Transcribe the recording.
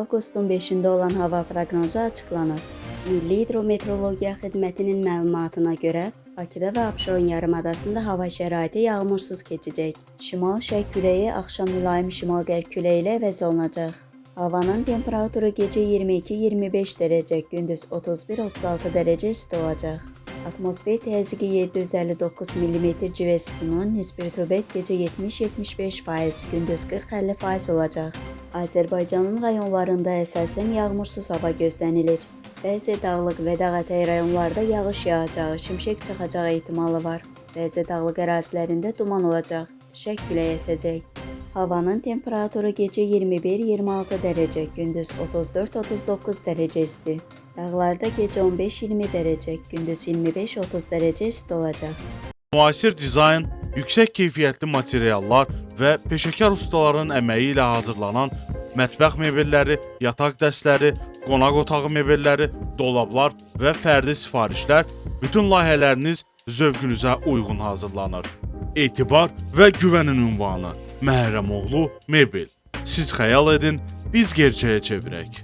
avqustun 5-də olan hava proqnozu açıqlanıb. Milli Hidrometeorologiya Xidmətinin məlumatına görə, Bakıda və Abşeron yarımadasında hava şəraiti yağmursuz keçəcək. Şimal-şərq küləyi axşam mülayim şimal-qərb küləyi ilə əvəz olunacaq. Havanın temperaturu gecə 22-25 dərəcə, gündüz 31-36 dərəcə isti olacaq. Atmosfer təzyiqi 759 mm civə sütunun nisbi rütubət gecə 70-75%, gündüz 40-50% olacaq. Azərbaycanın rayonlarında əsasən yağmursuz hava gözlənilir. Bəzi dağlıq və dağətəyi rayonlarda yağış yağacağı, şimşək çaxacağı ehtimalı var. Bəzi dağlıq ərazilərində duman olacaq, şərq küləyi əsəcək. Havanın temperaturu gecə 21-26 dərəcə, gündüz 34-39 dərəcə isti. Dağlarda gecə 15-20 dərəcə, gündüz 25-30 dərəcə isti olacaq. Müasir dizayn, yüksək keyfiyyətli materiallar və peşəkar ustaların əməyi ilə hazırlanan mətbəx mebelləri, yataq dəstləri, qonaq otağı mebelləri, dolablar və fərdi sifarişlər bütün layihələriniz zövqünüzə uyğun hazırlanır. Etibar və güvənin ünvanı Məhrəmoğlu Mebel. Siz xəyal edin, biz gerçəyə çevirək.